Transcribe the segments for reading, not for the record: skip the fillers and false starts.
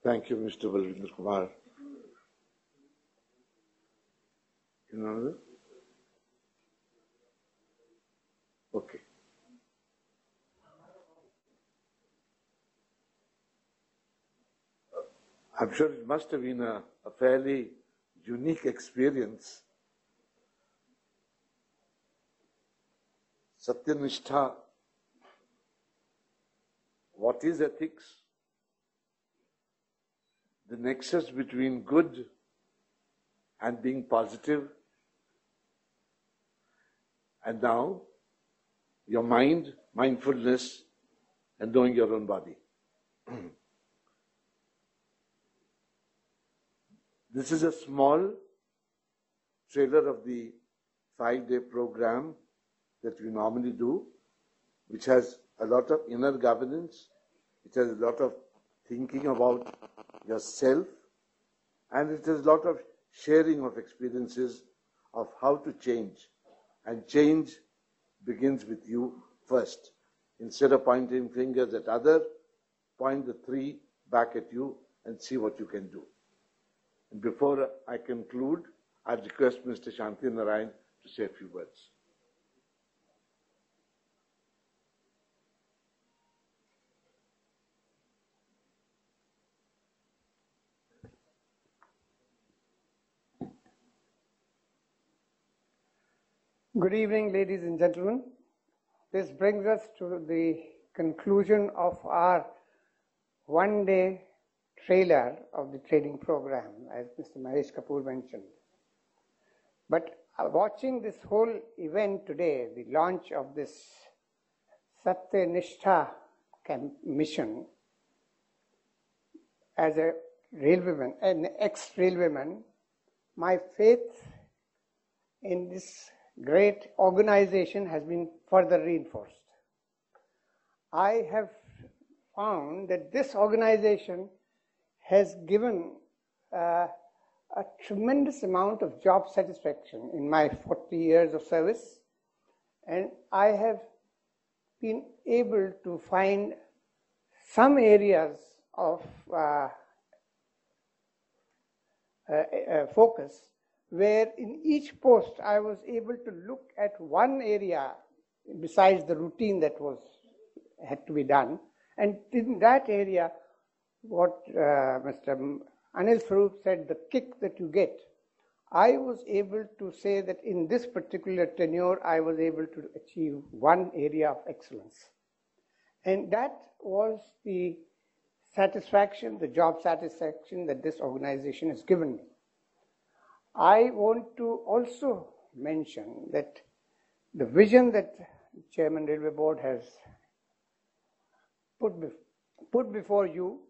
Thank you, Mr. Balvinder Kumar. Another? Okay. I'm sure it must have been a fairly unique experience. Satyanishtha, what is ethics? The nexus between good and being positive. And now, your mind, mindfulness, and knowing your own body. This is a small trailer of the 5-day program that we normally do, which has a lot of inner governance, which has a lot of thinking about yourself, and it has a lot of sharing of experiences of how to change. And change begins with you first. Instead of pointing fingers at others, point the 3 back at you and see what you can do. And before I conclude, I request Mr. Shanti and Narain to say a few words. Good evening, ladies and gentlemen. This brings us to the conclusion of our one-day trailer of the training program, as Mr. Mahesh Kapoor mentioned. But watching this whole event today, the launch of this Satyanishtha mission, as a railwayman, an ex-railwayman, my faith in this great organization has been further reinforced. I have found that this organization has given a tremendous amount of job satisfaction in my 40 years of service, and I have been able to find some areas of focus where in each post I was able to look at one area besides the routine that had to be done, and in that area, what Mr. Anil Swarup said, the kick that you get, I was able to say that in this particular tenure, I was able to achieve one area of excellence. And that was the satisfaction, the job satisfaction that this organization has given me. I want to also mention that the vision that Chairman Railway Board has put before you,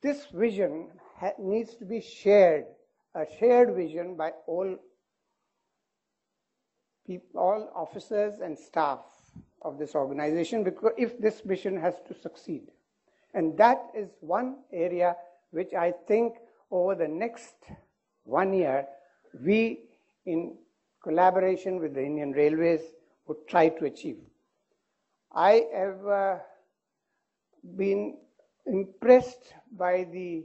this vision needs to be shared, a shared vision by all people, all officers and staff of this organization, because if this mission has to succeed. And that is one area which I think over the next 1 year, we, in collaboration with the Indian Railways, would try to achieve. I have been impressed by the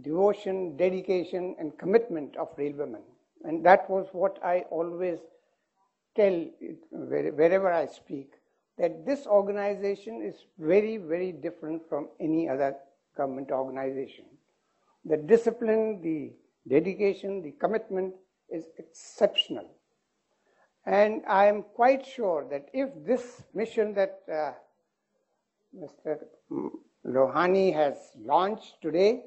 devotion, dedication, and commitment of railwaymen. And that was what I always tell wherever I speak, that this organization is very, very different from any other government organization. The discipline, the dedication, the commitment is exceptional. And I am quite sure that if this mission that Mr. Lohani has launched today,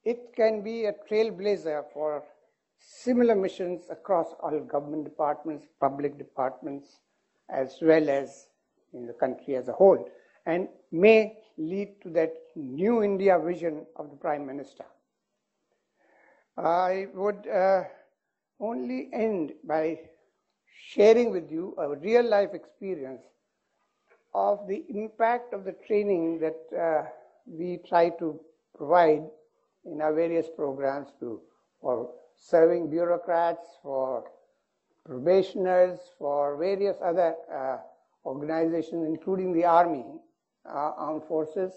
it can be a trailblazer for similar missions across all government departments, public departments, as well as in the country as a whole, and may lead to that new India vision of the Prime Minister. I would only end by sharing with you a real-life experience of the impact of the training that we try to provide in our various programs for serving bureaucrats, for probationers, for various other organizations, including the Army, armed forces.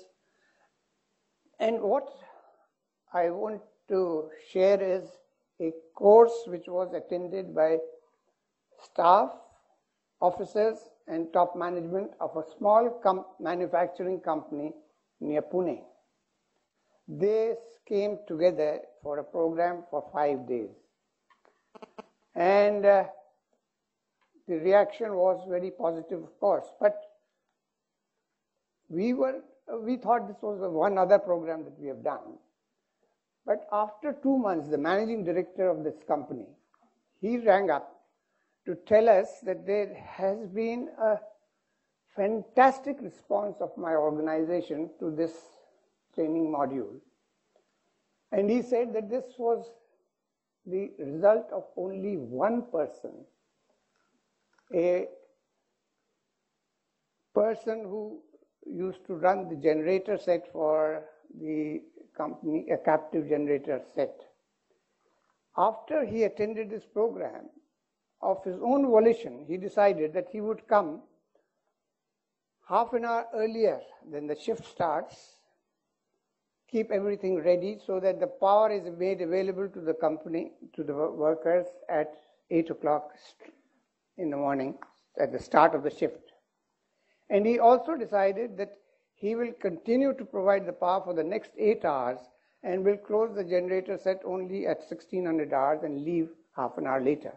And what I want to share is a course which was attended by staff, officers, and top management of a small manufacturing company near Pune. They came together for a program for 5 days. And the reaction was very positive, of course, but we thought this was one other program that we have done. But after 2 months, the managing director of this company, he rang up to tell us that there has been a fantastic response of my organization to this training module. And he said that this was the result of only one person, a person who used to run the generator set for the company, a captive generator set. After he attended this program, of his own volition, he decided that he would come half an hour earlier than the shift starts, keep everything ready so that the power is made available to the company, to the workers at 8 o'clock in the morning at the start of the shift. And he also decided that he will continue to provide the power for the next 8 hours and will close the generator set only at 1600 hours and leave half an hour later.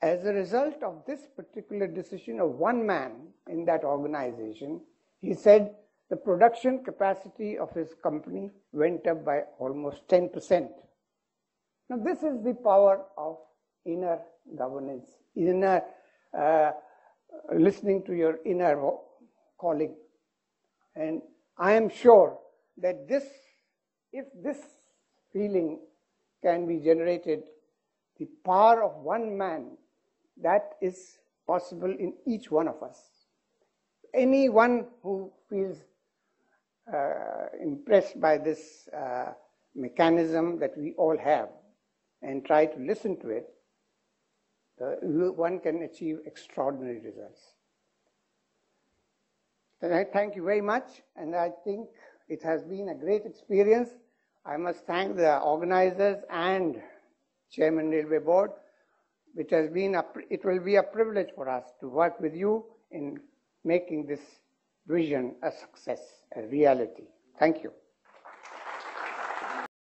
As a result of this particular decision of one man in that organization, he said the production capacity of his company went up by almost 10%. Now this is the power of inner governance, inner listening to your inner calling. And I am sure that if this feeling can be generated, the power of one man, that is possible in each one of us. Anyone who feels impressed by this mechanism that we all have and try to listen to it, one can achieve extraordinary results. And I thank you very much, and I think it has been a great experience. I must thank the organizers and Chairman Railway Board. It will be a privilege for us to work with you in making this vision a success, a reality. Thank you.